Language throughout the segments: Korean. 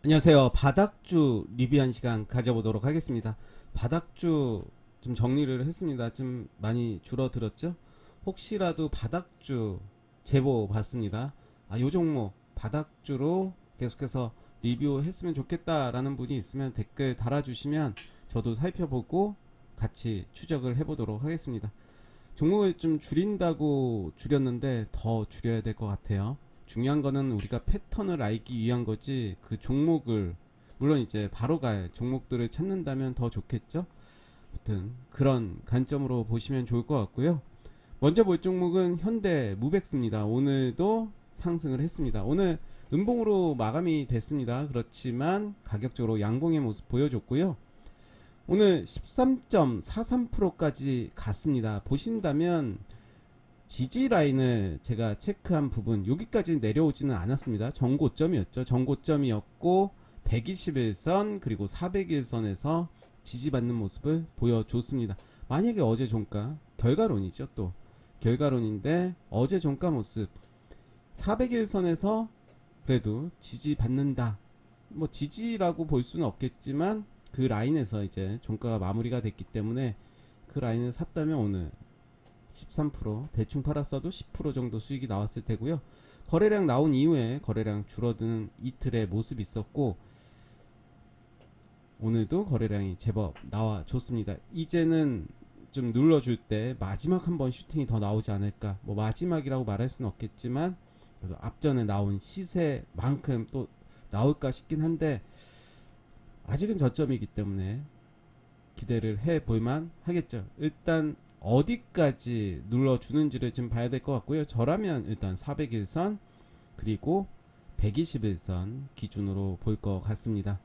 안녕하세요. 바닥주 리뷰한 시간 가져보도록 하겠습니다. 바닥주 좀 정리를 했습니다. 좀 많이 줄어들었죠? 혹시라도 바닥주 제보 받습니다. 요 종목 바닥주로 계속해서 리뷰했으면 좋겠다라는 분이 있으면 댓글 달아주시면 저도 살펴보고 같이 추적을 해보도록 하겠습니다. 종목을 좀 줄인다고 줄였는데 더 줄여야 될 것 같아요. 중요한 거는 우리가 패턴을 알기 위한 거지, 그 종목을, 물론 이제 바로 갈 종목들을 찾는다면 더 좋겠죠. 아무튼 그런 관점으로 보시면 좋을 것 같고요. 먼저 볼 종목은 현대 무벡스입니다. 오늘도 상승을 했습니다. 오늘 음봉으로 마감이 됐습니다. 그렇지만 가격적으로 양봉의 모습 보여줬고요. 오늘 13.43%까지 갔습니다. 보신다면 지지 라인을 제가 체크한 부분, 여기까지 내려오지는 않았습니다. 정고점이었죠. 정고점이었고 121선 그리고 401선에서 지지받는 모습을 보여줬습니다. 만약에 어제 종가 결과론이죠. 또 결과론인데 어제 종가 모습 401선에서 그래도 지지받는다, 뭐 지지라고 볼 수는 없겠지만 그 라인에서 이제 종가가 마무리가 됐기 때문에 그 라인을 샀다면 오늘 13% 대충 팔았어도 10% 정도 수익이 나왔을 테고요. 거래량 나온 이후에 거래량 줄어드는 이틀의 모습이 있었고 오늘도 거래량이 제법 나와줬습니다. 이제는 좀 눌러줄 때 마지막 한 번 슈팅이 더 나오지 않을까, 뭐 마지막이라고 말할 수는 없겠지만 그래도 앞전에 나온 시세만큼 또 나올까 싶긴 한데 아직은 저점이기 때문에 기대를 해볼만 하겠죠. 일단 어디까지 눌러주는지를 좀 봐야 될 것 같고요. 저라면 일단 401선 그리고 121선 기준으로 볼 것 같습니다.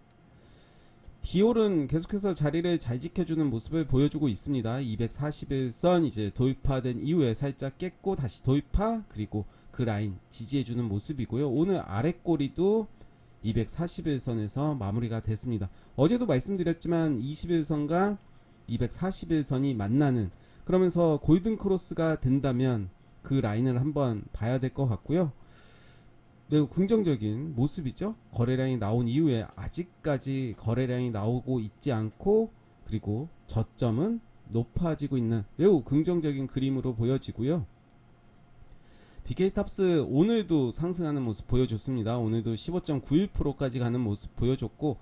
비올은 계속해서 자리를 잘 지켜주는 모습을 보여주고 있습니다. 241선 이제 돌파된 이후에 살짝 깼고 다시 돌파, 그리고 그 라인 지지해주는 모습이고요. 오늘 아랫꼬리도 241선에서 마무리가 됐습니다. 어제도 말씀드렸지만 21선과 241선이 만나는, 그러면서 골든 크로스가 된다면 그 라인을 한번 봐야 될 것 같고요. 매우 긍정적인 모습이죠. 거래량이 나온 이후에 아직까지 거래량이 나오고 있지 않고 그리고 저점은 높아지고 있는 매우 긍정적인 그림으로 보여지고요. BK탑스 오늘도 상승하는 모습 보여줬습니다. 오늘도 15.91%까지 가는 모습 보여줬고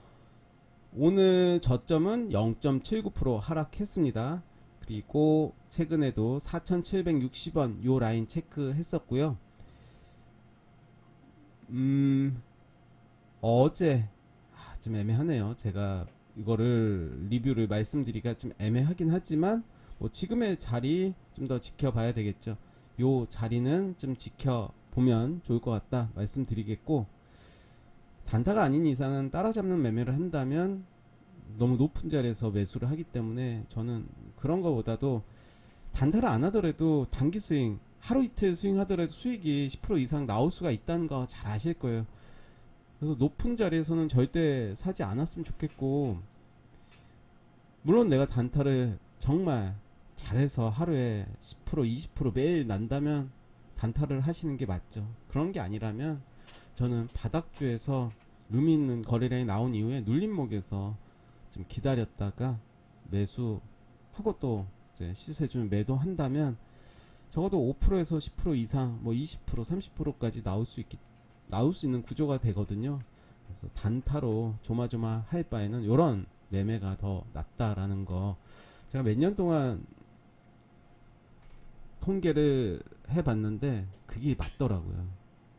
오늘 저점은 0.79% 하락했습니다. 그리고 최근에도 4,760원 요 라인 체크했었고요. 어제 좀 애매하네요. 제가 이거를 리뷰를 말씀드리기가 좀 애매하긴 하지만 뭐 지금의 자리 좀 더 지켜봐야 되겠죠. 요 자리는 좀 지켜보면 좋을 것 같다 말씀드리겠고, 단타가 아닌 이상은 따라잡는 매매를 한다면 너무 높은 자리에서 매수를 하기 때문에 저는 그런 거보다도 단타를 안 하더라도 단기 스윙, 하루 이틀 스윙 하더라도 수익이 10% 이상 나올 수가 있다는 거 잘 아실 거예요. 그래서 높은 자리에서는 절대 사지 않았으면 좋겠고, 물론 내가 단타를 정말 잘해서 하루에 10% 20% 매일 난다면 단타를 하시는 게 맞죠. 그런 게 아니라면 저는 바닥주에서 룸 있는 거래량이 나온 이후에 눌림목에서 좀 기다렸다가 매수하고 또 이제 시세 좀 매도한다면 적어도 5%에서 10% 이상, 뭐 20% 30%까지 나올 수 있는 구조가 되거든요. 그래서 단타로 조마조마 할 바에는 이런 매매가 더 낫다라는 거 제가 몇 년 동안 통계를 해봤는데 그게 맞더라고요.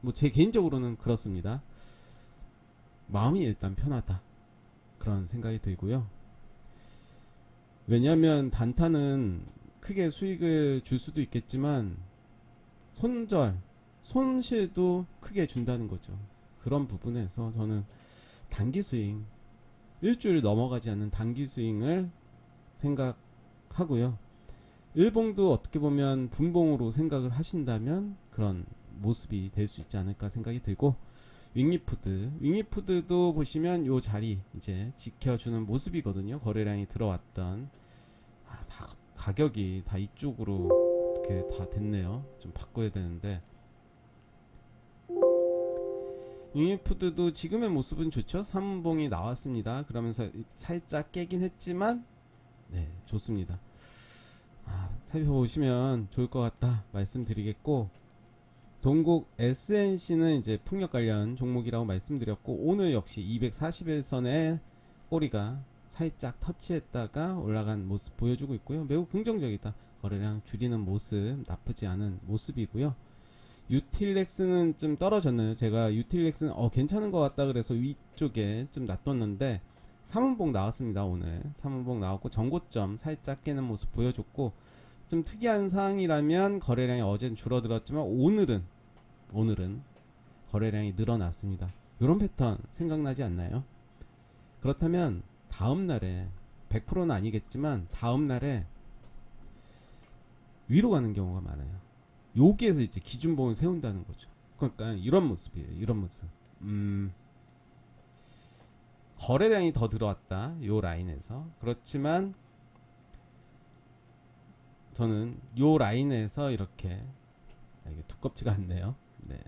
뭐 제 개인적으로는 그렇습니다. 마음이 일단 편하다, 그런 생각이 들고요. 왜냐하면 단타는 크게 수익을 줄 수도 있겠지만 손실도 크게 준다는 거죠. 그런 부분에서 저는 단기 스윙, 일주일 넘어가지 않는 단기 스윙을 생각하고요. 일봉도 어떻게 보면 분봉으로 생각을 하신다면 그런 모습이 될 수 있지 않을까 생각이 들고, 윙리푸드도 보시면 요 자리 이제 지켜주는 모습이거든요. 거래량이 들어왔던 다 가격이 다 이쪽으로 이렇게 다 됐네요. 좀 바꿔야 되는데 유니푸드도 지금의 모습은 좋죠. 3분봉이 나왔습니다. 그러면서 살짝 깨긴 했지만 네, 좋습니다. 살펴보시면 좋을 것 같다 말씀드리겠고, 동국 SNC는 이제 풍력 관련 종목이라고 말씀드렸고, 오늘 역시 241선에 꼬리가 살짝 터치했다가 올라간 모습 보여주고 있고요. 매우 긍정적이다. 거래량 줄이는 모습 나쁘지 않은 모습이고요. 유틸렉스는 좀 떨어졌네요. 제가 유틸렉스는 괜찮은 것 같다 그래서 위쪽에 좀 놔뒀는데 3분봉 나왔습니다. 오늘 3분봉 나왔고 전고점 살짝 깨는 모습 보여줬고, 좀 특이한 상황이라면 거래량이 어제는 줄어들었지만 오늘은 거래량이 늘어났습니다. 이런 패턴 생각나지 않나요? 그렇다면 다음날에 100%는 아니겠지만 다음날에 위로 가는 경우가 많아요. 여기에서 이제 기준봉을 세운다는 거죠. 그러니까 이런 모습이에요. 이런 모습. 거래량이 더 들어왔다. 요 라인에서. 그렇지만 저는 요 라인에서 이렇게 이게 두껍지가 않네요. 네.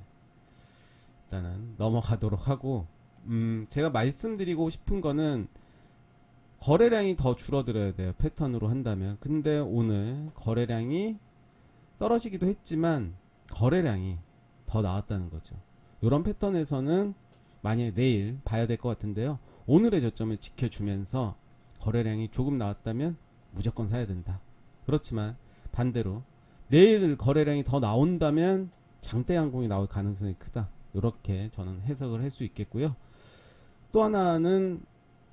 일단은 넘어가도록 하고, 제가 말씀드리고 싶은 거는 거래량이 더 줄어들어야 돼요. 패턴으로 한다면. 근데 오늘 거래량이 떨어지기도 했지만 거래량이 더 나왔다는 거죠. 이런 패턴에서는 만약에 내일 봐야 될 것 같은데요. 오늘의 저점을 지켜주면서 거래량이 조금 나왔다면 무조건 사야 된다. 그렇지만 반대로 내일 거래량이 더 나온다면 장대 항공이 나올 가능성이 크다. 이렇게 저는 해석을 할 수 있겠고요. 또 하나는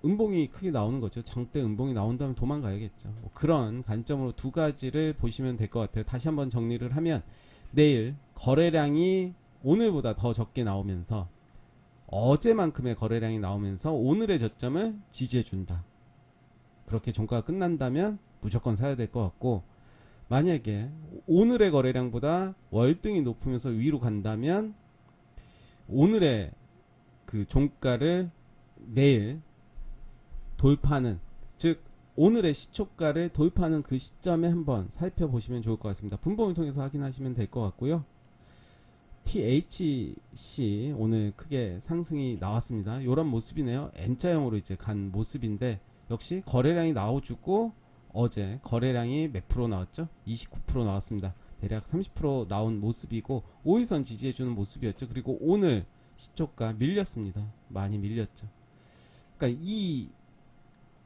음봉이 크게 나오는 거죠. 장대 음봉이 나온다면 도망가야겠죠. 뭐 그런 관점으로 두 가지를 보시면 될 것 같아요. 다시 한번 정리를 하면, 내일 거래량이 오늘보다 더 적게 나오면서 어제만큼의 거래량이 나오면서 오늘의 저점을 지지해준다. 그렇게 종가가 끝난다면 무조건 사야 될 것 같고, 만약에 오늘의 거래량보다 월등히 높으면서 위로 간다면 오늘의 그 종가를 내일 돌파하는, 즉 오늘의 시초가를 돌파하는 그 시점에 한번 살펴보시면 좋을 것 같습니다. 분봉을 통해서 확인하시면 될 것 같고요. THC 오늘 크게 상승이 나왔습니다. 이런 모습이네요. N자형으로 이제 간 모습인데, 역시 거래량이 나와주고 어제 거래량이 몇 프로 나왔죠? 29% 나왔습니다. 대략 30% 나온 모습이고 5일선 지지해주는 모습이었죠. 그리고 오늘 시초가 밀렸습니다. 많이 밀렸죠. 그러니까 이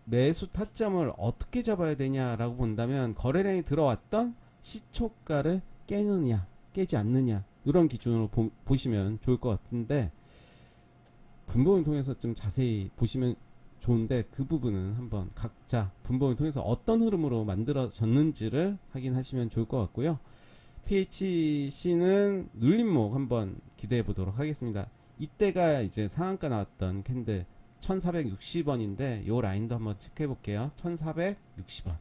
매수 타점을 어떻게 잡아야 되냐라고 본다면, 거래량이 들어왔던 시초가를 깨느냐 깨지 않느냐, 이런 기준으로 보시면 좋을 것 같은데, 분봉을 통해서 좀 자세히 보시면 좋은데, 그 부분은 한번 각자 분봉을 통해서 어떤 흐름으로 만들어졌는지를 확인하시면 좋을 것 같고요. PHC는 눌림목 한번 기대해 보도록 하겠습니다. 이때가 이제 상한가 나왔던 캔들 1460원인데 요 라인도 한번 체크해 볼게요. 1460원.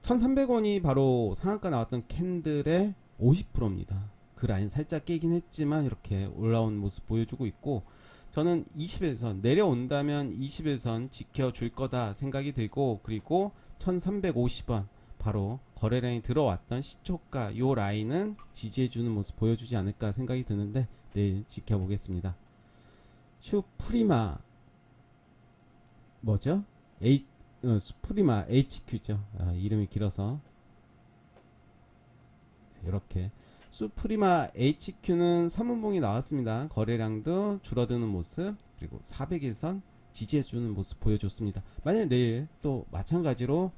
1300원이 바로 상한가 나왔던 캔들의 50%입니다. 그 라인 살짝 깨긴 했지만 이렇게 올라온 모습 보여주고 있고, 저는 20일선 내려온다면 20일선 지켜줄 거다 생각이 들고, 그리고 1350원 바로 거래량이 들어왔던 시초가 요 라인은 지지해주는 모습 보여주지 않을까 생각이 드는데, 내일 지켜보겠습니다. 슈프리마 뭐죠? 슈프리마 HQ죠. 이름이 길어서 이렇게 슈프리마 HQ는 3분봉이 나왔습니다. 거래량도 줄어드는 모습, 그리고 400일선 지지해주는 모습 보여줬습니다. 만약 내일 또 마찬가지로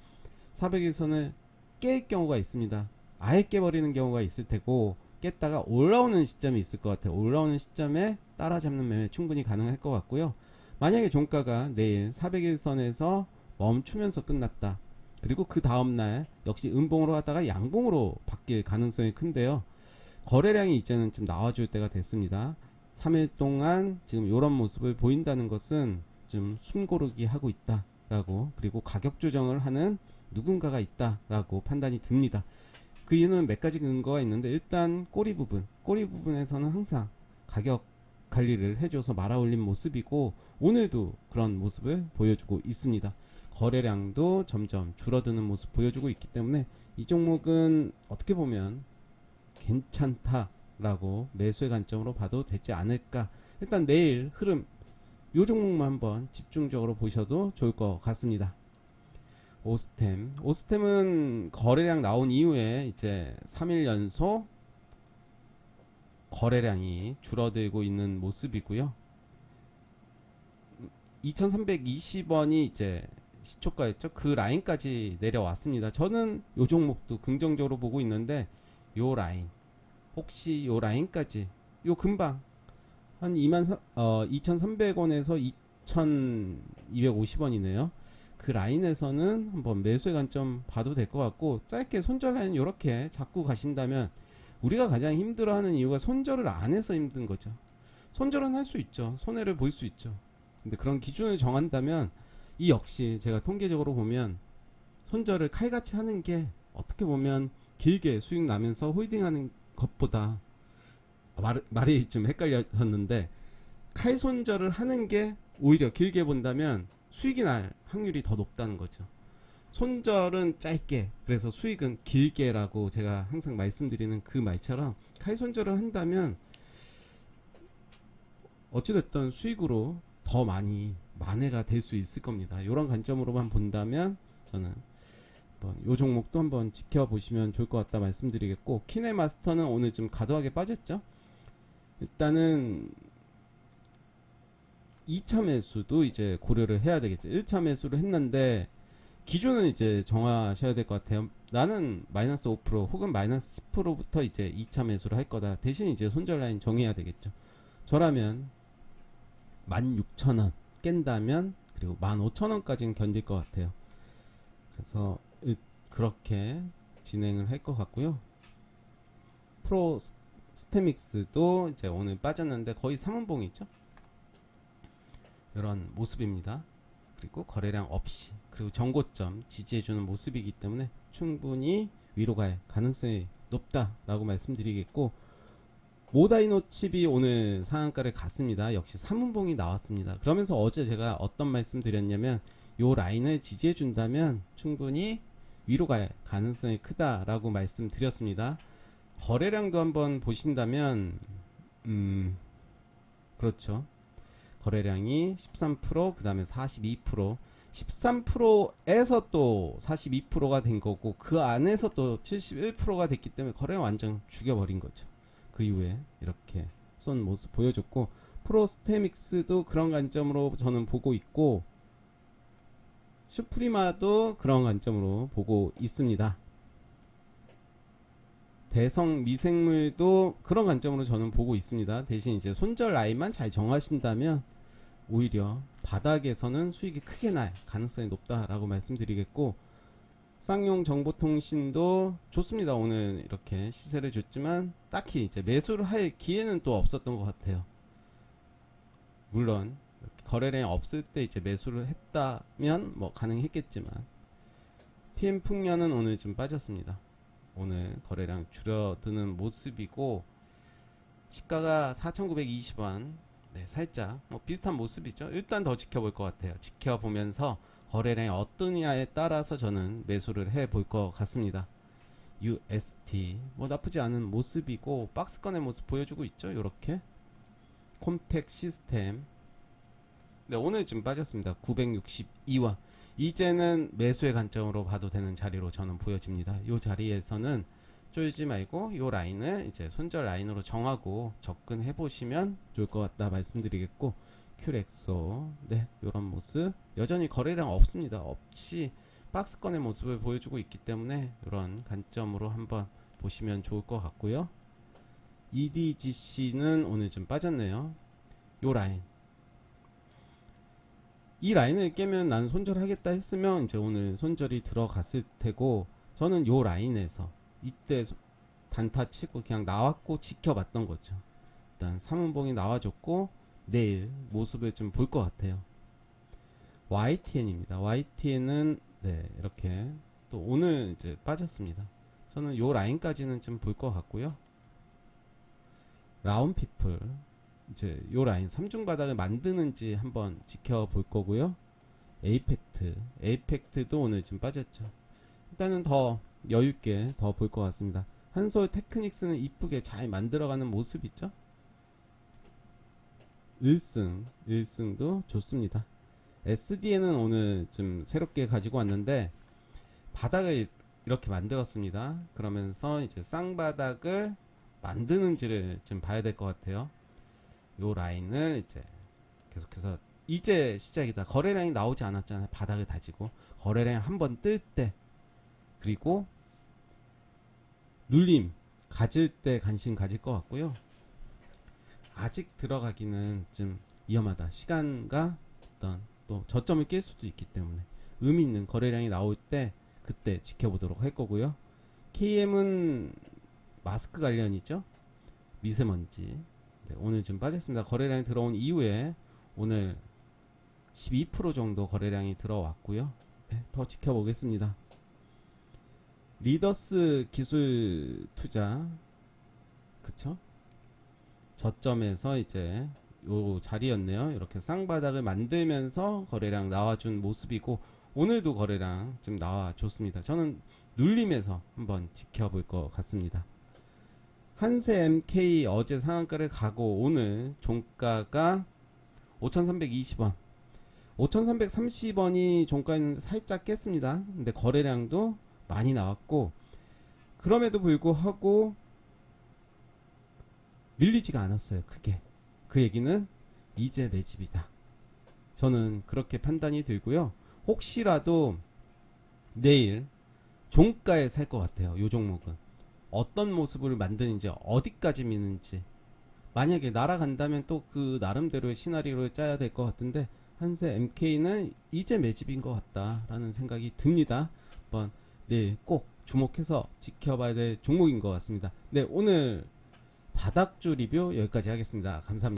400일선을 깰 경우가 있습니다. 아예 깨버리는 경우가 있을 테고, 깼다가 올라오는 시점이 있을 것 같아요. 올라오는 시점에 따라잡는 매매 충분히 가능할 것 같고요. 만약에 종가가 내일 400일선에서 멈추면서 끝났다, 그리고 그 다음날 역시 음봉으로 하다가 양봉으로 바뀔 가능성이 큰데요. 거래량이 이제는 좀 나와줄 때가 됐습니다. 3일 동안 지금 이런 모습을 보인다는 것은 좀 숨고르기 하고 있다라고, 그리고 가격 조정을 하는 누군가가 있다라고 판단이 듭니다. 그 이유는 몇 가지 근거가 있는데, 일단 꼬리 부분에서는 항상 가격 관리를 해줘서 말아올린 모습이고, 오늘도 그런 모습을 보여주고 있습니다. 거래량도 점점 줄어드는 모습 보여주고 있기 때문에 이 종목은 어떻게 보면 괜찮다라고 매수의 관점으로 봐도 되지 않을까. 일단 내일 흐름 요 종목만 한번 집중적으로 보셔도 좋을 것 같습니다. 오스템은 거래량 나온 이후에 이제 3일 연속 거래량이 줄어들고 있는 모습이고요. 2320원이 이제 시초가였죠. 그 라인까지 내려왔습니다. 저는 요 종목도 긍정적으로 보고 있는데 요 라인 혹시 요 라인까지 요 금방 한 2300원에서 2250원이네요. 그 라인에서는 한번 매수의 관점 봐도 될 것 같고, 짧게 손절 라인 이렇게 잡고 가신다면, 우리가 가장 힘들어하는 이유가 손절을 안 해서 힘든 거죠. 손절은 할 수 있죠. 손해를 볼 수 있죠. 근데 그런 기준을 정한다면 이 역시 제가 통계적으로 보면 손절을 칼같이 하는 게 어떻게 보면 길게 수익 나면서 홀딩하는 것보다, 말이 좀 헷갈렸는데, 칼 손절을 하는 게 오히려 길게 본다면 수익이 날 확률이 더 높다는 거죠. 손절은 짧게, 그래서 수익은 길게라고 제가 항상 말씀드리는 그 말처럼, 칼 손절을 한다면 어찌됐든 수익으로 더 많이 만회가 될 수 있을 겁니다. 이런 관점으로만 본다면 저는 이 종목도 한번 지켜보시면 좋을 것 같다 말씀드리겠고, 키네마스터는 오늘 좀 과도하게 빠졌죠. 일단은 2차 매수도 이제 고려를 해야 되겠죠. 1차 매수를 했는데 기준은 이제 정하셔야 될 것 같아요. 나는 마이너스 5% 혹은 마이너스 10%부터 이제 2차 매수를 할 거다. 대신 이제 손절 라인 정해야 되겠죠. 저라면 16,000원 깬다면, 그리고 15,000원까지는 견딜 것 같아요. 그래서 그렇게 진행을 할 것 같고요. 프로 스테믹스도 이제 오늘 빠졌는데 거의 3원봉이죠. 이런 모습입니다. 그리고 거래량 없이, 그리고 정고점 지지해주는 모습이기 때문에 충분히 위로 갈 가능성이 높다라고 말씀드리겠고, 모다이노 칩이 오늘 상한가를 갔습니다. 역시 3분봉이 나왔습니다. 그러면서 어제 제가 어떤 말씀 드렸냐면, 요 라인을 지지해 준다면 충분히 위로 갈 가능성이 크다라고 말씀드렸습니다. 거래량도 한번 보신다면 그렇죠. 거래량이 13%, 그 다음에 42%, 13%에서 또 42%가 된 거고, 그 안에서 또 71%가 됐기 때문에 거래량 완전 죽여버린 거죠. 그 이후에 이렇게 쏜 모습 보여줬고, 프로스테믹스도 그런 관점으로 저는 보고 있고, 슈프리마도 그런 관점으로 보고 있습니다. 대성 미생물도 그런 관점으로 저는 보고 있습니다. 대신 이제 손절 라인만 잘 정하신다면 오히려 바닥에서는 수익이 크게 날 가능성이 높다라고 말씀드리겠고, 쌍용 정보통신도 좋습니다. 오늘 이렇게 시세를 줬지만 딱히 이제 매수를 할 기회는 또 없었던 것 같아요. 물론 거래량이 없을 때 이제 매수를 했다면 뭐 가능했겠지만, PM풍년은 오늘 좀 빠졌습니다. 오늘 거래량 줄어드는 모습이고, 시가가 4,920원, 네, 살짝 뭐 비슷한 모습이죠. 일단 더 지켜볼 것 같아요. 지켜보면서 거래량이 어떠냐에 따라서 저는 매수를 해볼 것 같습니다. UST 뭐 나쁘지 않은 모습이고, 박스권의 모습 보여주고 있죠. 요렇게 콤텍 시스템, 네, 오늘 좀 빠졌습니다. 962원. 이제는 매수의 관점으로 봐도 되는 자리로 저는 보여집니다. 이 자리에서는 쫄지 말고 이 라인을 이제 손절 라인으로 정하고 접근해 보시면 좋을 것 같다 말씀드리겠고, 큐렉소, 네, 이런 모습 여전히 거래량 없습니다. 없이 박스권의 모습을 보여주고 있기 때문에 이런 관점으로 한번 보시면 좋을 것 같고요. EDGC는 오늘 좀 빠졌네요. 요 라인, 이 라인을 깨면 나는 손절하겠다 했으면 이제 오늘 손절이 들어갔을 테고, 저는 요 라인에서 이때 단타 치고 그냥 나왔고 지켜봤던 거죠. 일단 3원봉이 나와줬고 내일 모습을 좀 볼 것 같아요. YTN입니다. YTN은 네, 이렇게 또 오늘 이제 빠졌습니다. 저는 요 라인까지는 좀 볼 것 같고요. 라운피플, 이제 요 라인 3중 바닥을 만드는지 한번 지켜볼 거고요. 에이펙트도 오늘 좀 빠졌죠. 일단은 더 여유있게 더 볼 것 같습니다. 한솔 테크닉스는 이쁘게 잘 만들어가는 모습 있죠. 1승도 좋습니다. SDN은 오늘 좀 새롭게 가지고 왔는데 바닥을 이렇게 만들었습니다. 그러면서 이제 쌍바닥을 만드는지를 좀 봐야 될 것 같아요. 요 라인을 이제 계속해서 이제 시작이다. 거래량이 나오지 않았잖아요. 바닥을 다지고 거래량 한번 뜰 때, 그리고 눌림 가질 때 관심 가질 것 같고요. 아직 들어가기는 좀 위험하다. 시간과 어떤 또 저점을 깰 수도 있기 때문에 의미 있는 거래량이 나올 때 그때 지켜보도록 할 거고요. KM은 마스크 관련이죠. 미세먼지. 네, 오늘 좀 빠졌습니다. 거래량이 들어온 이후에 오늘 12% 정도 거래량이 들어왔고요. 네, 더 지켜보겠습니다. 리더스 기술 투자, 그쵸? 저점에서 이제 요 자리였네요. 이렇게 쌍바닥을 만들면서 거래량 나와준 모습이고, 오늘도 거래량 좀 나와줬습니다. 저는 눌림에서 한번 지켜볼 것 같습니다. 한세 MK 어제 상한가를 가고 오늘 종가가 5,320원, 5,330원이 종가는 살짝 깼습니다. 근데 거래량도 많이 나왔고, 그럼에도 불구하고 밀리지가 않았어요. 크게. 그 얘기는 이제 매집이다. 저는 그렇게 판단이 들고요. 혹시라도 내일 종가에 살 것 같아요. 요 종목은 어떤 모습을 만드는지, 어디까지 미는지. 만약에 날아간다면 또 그 나름대로의 시나리오를 짜야 될 것 같은데, 한세 MK는 이제 매집인 것 같다라는 생각이 듭니다. 한번 내일 꼭 주목해서 지켜봐야 될 종목인 것 같습니다. 네, 오늘 바닥주 리뷰 여기까지 하겠습니다. 감사합니다.